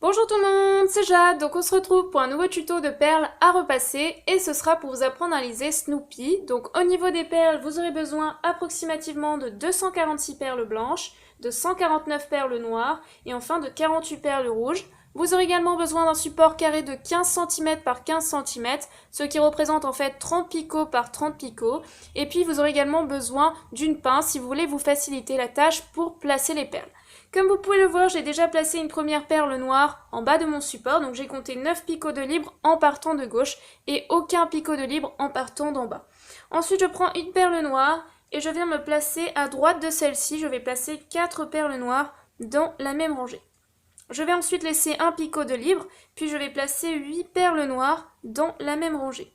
Bonjour tout le monde, c'est Jade, donc on se retrouve pour un nouveau tuto de perles à repasser et ce sera pour vous apprendre à liser Snoopy. Donc au niveau des perles, vous aurez besoin approximativement de 246 perles blanches, de 149 perles noires et enfin de 48 perles rouges. Vous aurez également besoin d'un support carré de 15 cm par 15 cm, ce qui représente en fait 30 picots par 30 picots. Et puis vous aurez également besoin d'une pince si vous voulez vous faciliter la tâche pour placer les perles. Comme vous pouvez le voir, j'ai déjà placé une première perle noire en bas de mon support, donc j'ai compté 9 picots de libre en partant de gauche et aucun picot de libre en partant d'en bas. Ensuite, je prends une perle noire et je viens me placer à droite de celle-ci. Je vais placer 4 perles noires dans la même rangée. Je vais ensuite laisser un picot de libre, puis je vais placer 8 perles noires dans la même rangée.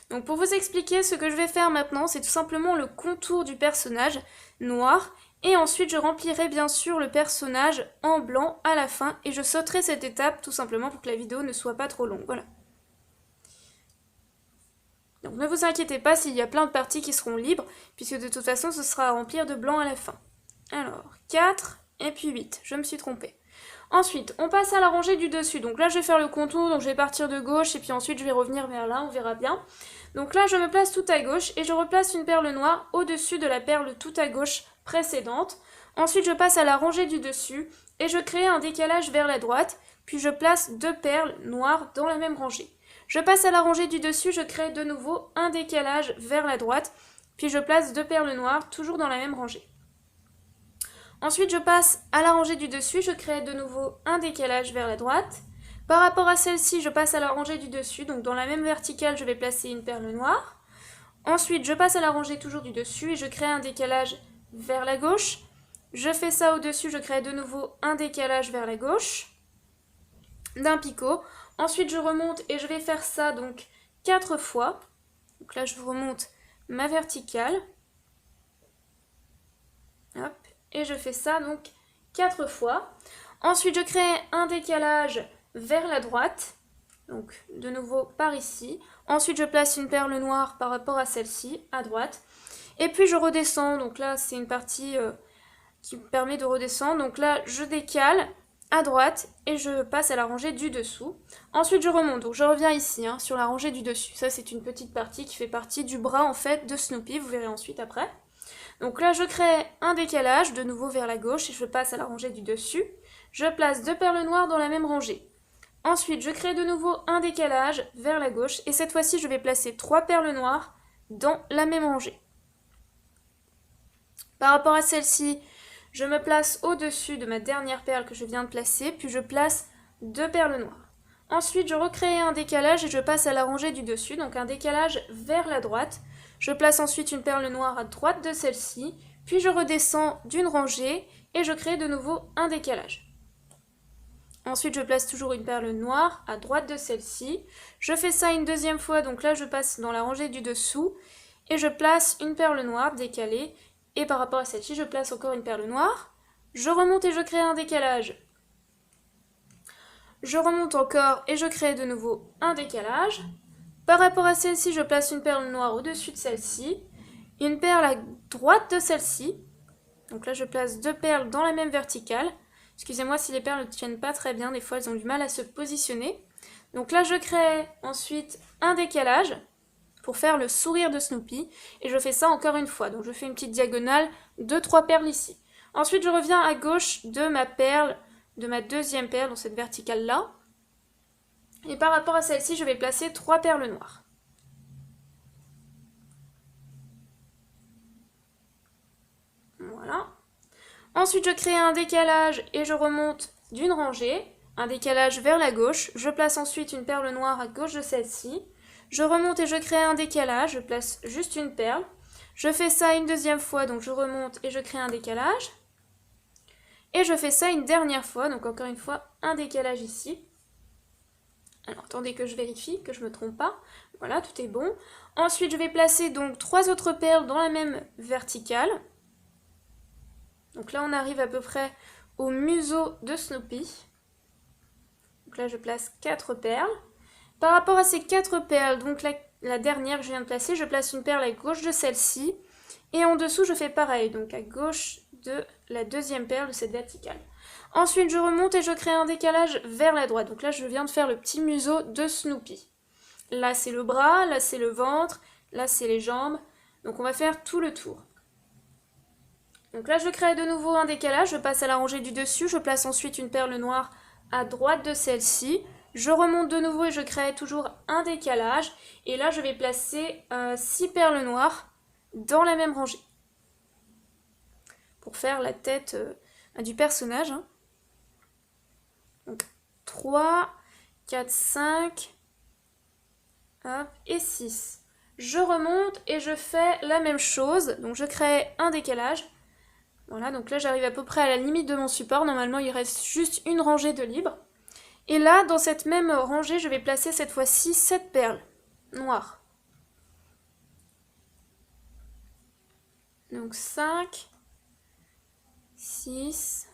Donc pour vous expliquer, ce que je vais faire maintenant, c'est tout simplement le contour du personnage noir. Et ensuite, je remplirai bien sûr le personnage en blanc à la fin. Et je sauterai cette étape tout simplement pour que la vidéo ne soit pas trop longue. Voilà. Donc ne vous inquiétez pas s'il y a plein de parties qui seront libres, puisque de toute façon, ce sera à remplir de blanc à la fin. Alors, 4 et puis 8. Je me suis trompée. Ensuite, on passe à la rangée du dessus. Donc là, je vais faire le contour, donc je vais partir de gauche et puis ensuite je vais revenir vers là, on verra bien. Donc là, je me place tout à gauche et je replace une perle noire au-dessus de la perle tout à gauche précédente. Ensuite, je passe à la rangée du dessus et je crée un décalage vers la droite, puis je place 2 perles noires dans la même rangée. Je passe à la rangée du dessus, je crée de nouveau un décalage vers la droite, puis je place 2 perles noires toujours dans la même rangée. Ensuite, je passe à la rangée du dessus, je crée de nouveau un décalage vers la droite. Par rapport à celle-ci, je passe à la rangée du dessus, donc dans la même verticale, je vais placer une perle noire. Ensuite, je passe à la rangée toujours du dessus et je crée un décalage vers la gauche. Je fais ça au-dessus, je crée de nouveau un décalage vers la gauche d'un picot. Ensuite, je remonte et je vais faire ça donc 4 fois. Donc là, je remonte ma verticale. Hop. Et je fais ça donc 4 fois. Ensuite, je crée un décalage vers la droite. Donc, de nouveau par ici. Ensuite, je place une perle noire par rapport à celle-ci, à droite. Et puis, je redescends. Donc là, c'est une partie qui me permet de redescendre. Donc là, je décale à droite et je passe à la rangée du dessous. Ensuite, je remonte. Donc, je reviens ici, sur la rangée du dessus. Ça, c'est une petite partie qui fait partie du bras, en fait, de Snoopy. Vous verrez ensuite après. Donc là, je crée un décalage, de nouveau vers la gauche, et je passe à la rangée du dessus. Je place 2 perles noires dans la même rangée. Ensuite, je crée de nouveau un décalage vers la gauche, et cette fois-ci, je vais placer 3 perles noires dans la même rangée. Par rapport à celle-ci, je me place au-dessus de ma dernière perle que je viens de placer, puis je place 2 perles noires. Ensuite, je recrée un décalage et je passe à la rangée du dessus, donc un décalage vers la droite. Je place ensuite une perle noire à droite de celle-ci, puis je redescends d'une rangée et je crée de nouveau un décalage. Ensuite, je place toujours une perle noire à droite de celle-ci. Je fais ça une deuxième fois, donc là je passe dans la rangée du dessous et je place une perle noire décalée. Et par rapport à celle-ci, je place encore une perle noire. Je remonte et je crée un décalage. Je remonte encore et je crée de nouveau un décalage. Par rapport à celle-ci, je place une perle noire au-dessus de celle-ci, une perle à droite de celle-ci. Donc là, je place 2 perles dans la même verticale. Excusez-moi si les perles ne tiennent pas très bien, des fois elles ont du mal à se positionner. Donc là, je crée ensuite un décalage pour faire le sourire de Snoopy. Et je fais ça encore une fois. Donc je fais une petite diagonale de 3 perles ici. Ensuite, je reviens à gauche de ma perle, de ma deuxième perle dans cette verticale-là. Et par rapport à celle-ci, je vais placer 3 perles noires. Voilà. Ensuite, je crée un décalage et je remonte d'une rangée. Un décalage vers la gauche. Je place ensuite une perle noire à gauche de celle-ci. Je remonte et je crée un décalage. Je place juste une perle. Je fais ça une deuxième fois, donc je remonte et je crée un décalage. Et je fais ça une dernière fois, donc encore une fois, un décalage ici. Alors attendez que je vérifie, que je ne me trompe pas. Voilà, tout est bon. Ensuite, je vais placer donc 3 autres perles dans la même verticale. Donc là, on arrive à peu près au museau de Snoopy. Donc là, je place 4 perles. Par rapport à ces 4 perles, donc la dernière que je viens de placer, je place une perle à gauche de celle-ci. Et en dessous, je fais pareil, donc à gauche de la deuxième perle de cette verticale. Ensuite, je remonte et je crée un décalage vers la droite. Donc là, je viens de faire le petit museau de Snoopy. Là, c'est le bras, là, c'est le ventre, là, c'est les jambes. Donc on va faire tout le tour. Donc là, je crée de nouveau un décalage, je passe à la rangée du dessus, je place ensuite une perle noire à droite de celle-ci. Je remonte de nouveau et je crée toujours un décalage. Et là, je vais placer 6 perles noires dans la même rangée. Pour faire la tête du personnage. Hein. Donc 3, 4, 5 hop, et 6. Je remonte et je fais la même chose. Donc je crée un décalage. Voilà, donc là j'arrive à peu près à la limite de mon support. Normalement, il reste juste une rangée de libre. Et là, dans cette même rangée, je vais placer cette fois-ci 7 perles noires. Donc 5, 6,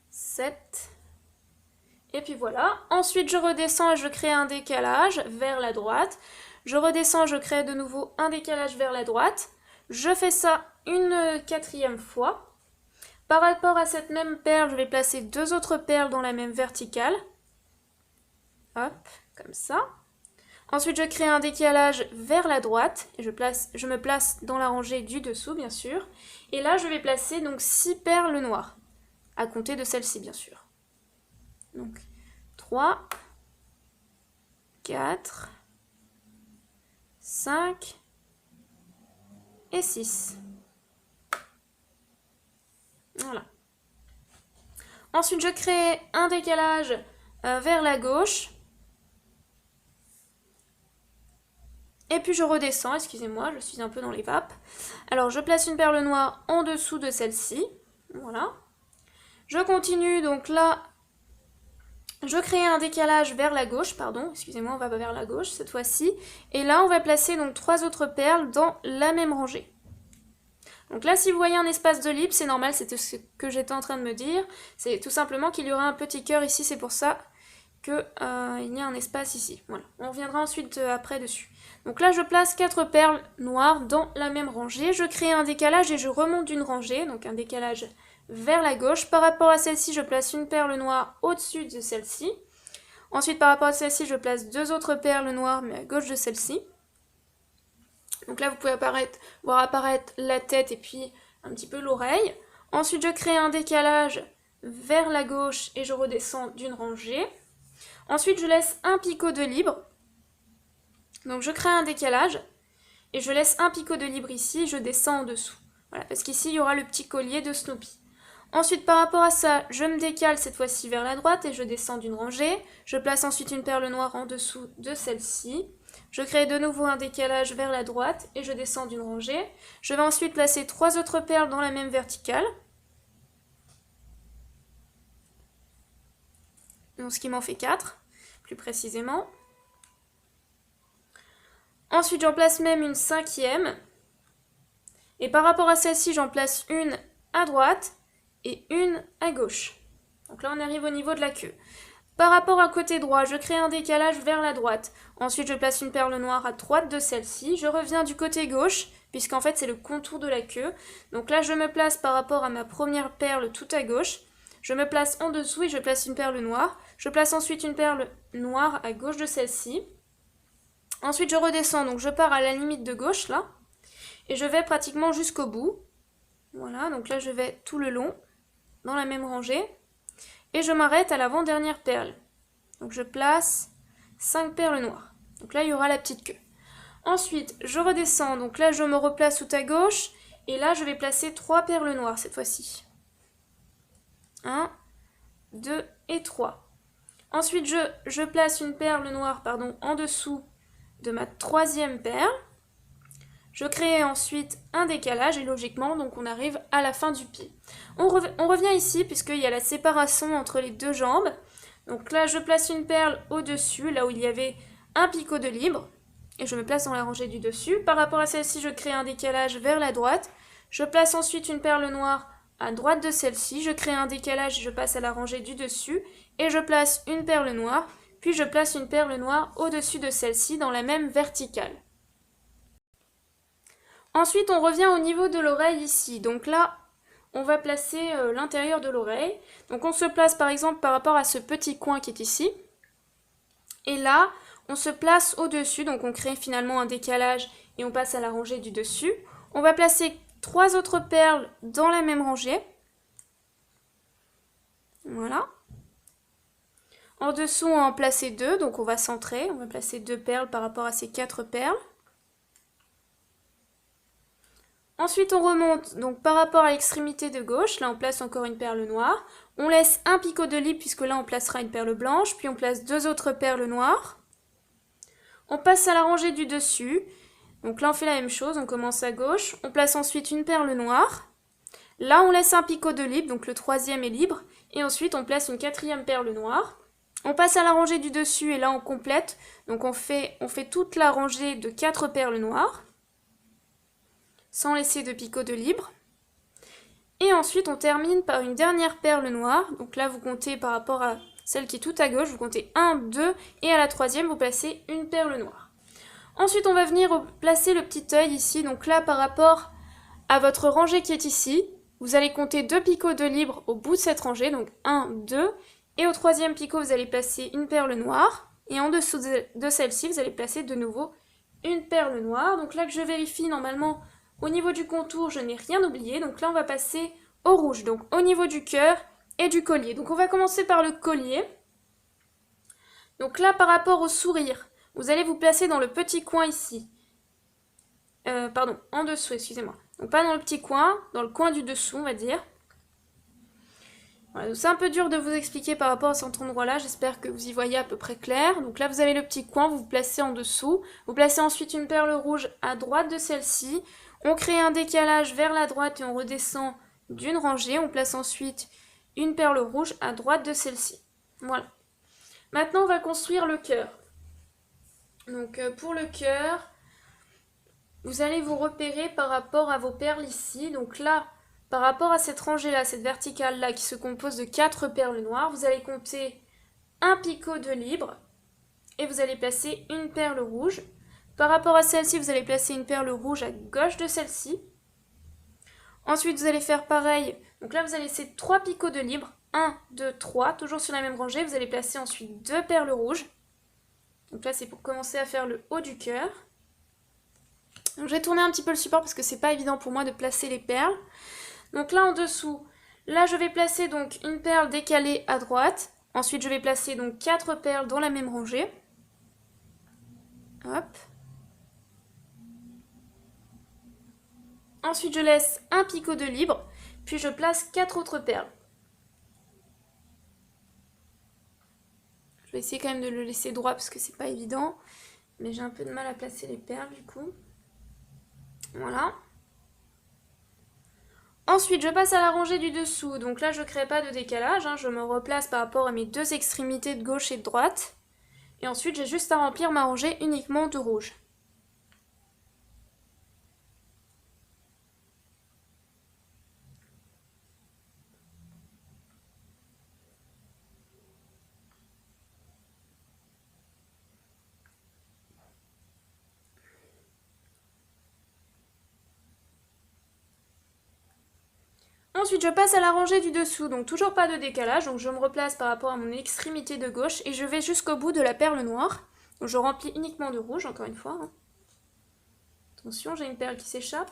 7. Et puis voilà. Ensuite, je redescends et je crée un décalage vers la droite. Je redescends, je crée de nouveau un décalage vers la droite. Je fais ça une 4e fois. Par rapport à cette même perle, je vais placer 2 autres perles dans la même verticale. Hop, comme ça. Ensuite, je crée un décalage vers la droite. Et je me place dans la rangée du dessous, bien sûr. Et là, je vais placer donc 6 perles noires. À compter de celle-ci, bien sûr. Donc, 3, 4, 5 et 6. Voilà. Ensuite, je crée un décalage vers la gauche. Et puis je redescends, excusez-moi, je suis un peu dans les vapes. Alors, je place une perle noire en dessous de celle-ci. Voilà. Je continue, donc là, je crée un décalage vers la gauche, pardon, excusez-moi, on va vers la gauche cette fois-ci. Et là, on va placer donc 3 autres perles dans la même rangée. Donc là, si vous voyez un espace de libre, c'est normal, c'était ce que j'étais en train de me dire. C'est tout simplement qu'il y aura un petit cœur ici, c'est pour ça qu'il y a un espace ici. Voilà, on reviendra ensuite après dessus. Donc là, je place 4 perles noires dans la même rangée. Je crée un décalage et je remonte d'une rangée, donc un décalage vers la gauche. Par rapport à celle-ci, je place une perle noire au-dessus de celle-ci. Ensuite, par rapport à celle-ci, je place 2 autres perles noires, mais à gauche de celle-ci. Donc là, vous pouvez voir apparaître la tête et puis un petit peu l'oreille. Ensuite, je crée un décalage vers la gauche et je redescends d'une rangée. Ensuite, je laisse un picot de libre. Donc, je crée un décalage et je laisse un picot de libre ici et je descends en dessous. Voilà, parce qu'ici, il y aura le petit collier de Snoopy. Ensuite, par rapport à ça, je me décale cette fois-ci vers la droite et je descends d'une rangée. Je place ensuite une perle noire en dessous de celle-ci. Je crée de nouveau un décalage vers la droite et je descends d'une rangée. Je vais ensuite placer 3 autres perles dans la même verticale. Donc, ce qui m'en fait 4, plus précisément. Ensuite, j'en place même une 5e. Et par rapport à celle-ci, j'en place une à droite et une à gauche. Donc là, on arrive au niveau de la queue. Par rapport à côté droit, je crée un décalage vers la droite. Ensuite, je place une perle noire à droite de celle-ci. Je reviens du côté gauche, puisqu'en fait, c'est le contour de la queue. Donc là, je me place par rapport à ma première perle tout à gauche. Je me place en dessous et je place une perle noire. Je place ensuite une perle noire à gauche de celle-ci. Ensuite, je redescends, donc je pars à la limite de gauche, là. Et je vais pratiquement jusqu'au bout. Voilà, donc là, je vais tout le long, dans la même rangée. Et je m'arrête à l'avant-dernière perle. Donc je place 5 perles noires. Donc là, il y aura la petite queue. Ensuite, je redescends. Donc là, je me replace tout à gauche. Et là, je vais placer 3 perles noires cette fois-ci. 1, 2 et 3. Ensuite, je place une perle noire en dessous de ma 3e perle. Je crée ensuite un décalage et logiquement, donc on arrive à la fin du pied. On revient ici puisqu'il y a la séparation entre les deux jambes. Donc là, je place une perle au-dessus, là où il y avait un picot de libre. Et je me place dans la rangée du dessus. Par rapport à celle-ci, je crée un décalage vers la droite. Je place ensuite une perle noire à droite de celle-ci. Je crée un décalage et je passe à la rangée du dessus. Et je place une perle noire. Puis je place une perle noire au-dessus de celle-ci dans la même verticale. Ensuite, on revient au niveau de l'oreille ici. Donc là, on va placer l'intérieur de l'oreille. Donc on se place par exemple par rapport à ce petit coin qui est ici. Et là, on se place au-dessus, donc on crée finalement un décalage et on passe à la rangée du dessus. On va placer 3 autres perles dans la même rangée. Voilà. En dessous, on va en placer 2, donc on va centrer. On va placer 2 perles par rapport à ces 4 perles. Ensuite, on remonte donc par rapport à l'extrémité de gauche. Là, on place encore une perle noire. On laisse un picot de libre puisque là, on placera une perle blanche. Puis, on place 2 autres perles noires. On passe à la rangée du dessus. Donc là, on fait la même chose. On commence à gauche. On place ensuite une perle noire. Là, on laisse un picot de libre. Donc le 3e est libre. Et ensuite, on place une 4e perle noire. On passe à la rangée du dessus et là, on complète. Donc on fait toute la rangée de 4 perles noires, sans laisser de picot de libre. Et ensuite, on termine par une dernière perle noire. Donc là, vous comptez par rapport à celle qui est tout à gauche, vous comptez 1, 2, et à la 3e, vous placez une perle noire. Ensuite, on va venir placer le petit œil ici. Donc là, par rapport à votre rangée qui est ici, vous allez compter 2 picots de libre au bout de cette rangée. Donc 1, 2, et au 3e picot, vous allez placer une perle noire. Et en dessous de celle-ci, vous allez placer de nouveau une perle noire. Donc là que je vérifie, normalement, au niveau du contour, je n'ai rien oublié. Donc là, on va passer au rouge. Donc au niveau du cœur et du collier. Donc on va commencer par le collier. Donc là, par rapport au sourire, vous allez vous placer dans le petit coin ici. Pardon, en dessous, excusez-moi. Donc pas dans le petit coin, dans le coin du dessous, on va dire. Voilà, c'est un peu dur de vous expliquer par rapport à cet endroit-là, j'espère que vous y voyez à peu près clair. Donc là, vous avez le petit coin, vous vous placez en dessous. Vous placez ensuite une perle rouge à droite de celle-ci. On crée un décalage vers la droite et on redescend d'une rangée. On place ensuite une perle rouge à droite de celle-ci. Voilà. Maintenant, on va construire le cœur. Donc pour le cœur, vous allez vous repérer par rapport à vos perles ici. Donc là, par rapport à cette rangée-là, cette verticale-là qui se compose de 4 perles noires, vous allez compter un picot de libre et vous allez placer une perle rouge. Par rapport à celle-ci, vous allez placer une perle rouge à gauche de celle-ci. Ensuite, vous allez faire pareil. Donc là, vous allez laisser 3 picots de libre. 1, 2, 3, toujours sur la même rangée. Vous allez placer ensuite 2 perles rouges. Donc là, c'est pour commencer à faire le haut du cœur. Donc, je vais tourner un petit peu le support parce que c'est pas évident pour moi de placer les perles. Donc là en dessous, là je vais placer donc une perle décalée à droite. Ensuite je vais placer donc 4 perles dans la même rangée. Hop. Ensuite je laisse un picot de libre, puis je place 4 autres perles. Je vais essayer quand même de le laisser droit parce que c'est pas évident. Mais j'ai un peu de mal à placer les perles du coup. Voilà. Ensuite, je passe à la rangée du dessous. Donc là, je ne crée pas de décalage. Je me replace par rapport à mes 2 extrémités de gauche et de droite. Et ensuite, j'ai juste à remplir ma rangée uniquement de rouge. Ensuite, je passe à la rangée du dessous, donc toujours pas de décalage, donc je me replace par rapport à mon extrémité de gauche et je vais jusqu'au bout de la perle noire. Donc je remplis uniquement de rouge, encore une fois. Attention, j'ai une perle qui s'échappe.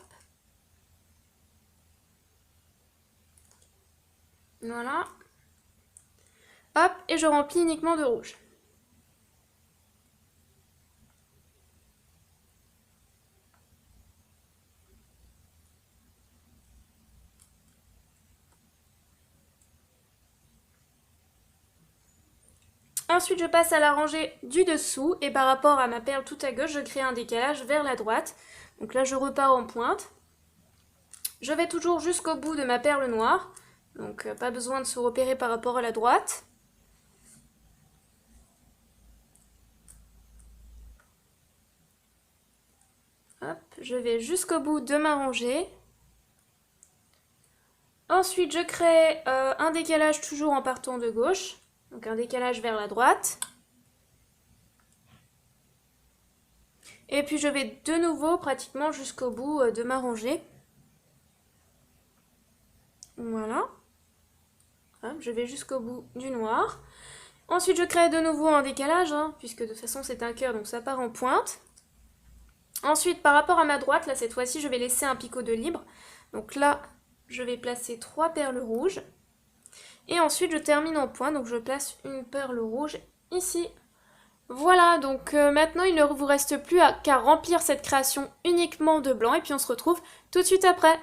Voilà. Hop, et je remplis uniquement de rouge. Ensuite, je passe à la rangée du dessous et par rapport à ma perle tout à gauche, je crée un décalage vers la droite. Donc là, je repars en pointe. Je vais toujours jusqu'au bout de ma perle noire. Donc pas besoin de se repérer par rapport à la droite. Hop, je vais jusqu'au bout de ma rangée. Ensuite, je crée un décalage toujours en partant de gauche. Donc un décalage vers la droite. Et puis je vais de nouveau pratiquement jusqu'au bout de ma rangée. Voilà. Hop, je vais jusqu'au bout du noir. Ensuite, je crée de nouveau un décalage, hein, puisque de toute façon c'est un cœur, donc ça part en pointe. Ensuite, par rapport à ma droite, là cette fois-ci, je vais laisser un picot de libre. Donc là, je vais placer 3 perles rouges. Et ensuite, je termine en pointe, donc je place une perle rouge ici. Voilà, donc maintenant, il ne vous reste plus qu'à remplir cette création uniquement de blanc, et puis on se retrouve tout de suite après.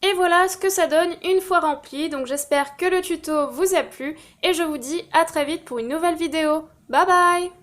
Et voilà ce que ça donne une fois rempli, donc j'espère que le tuto vous a plu, et je vous dis à très vite pour une nouvelle vidéo. Bye bye!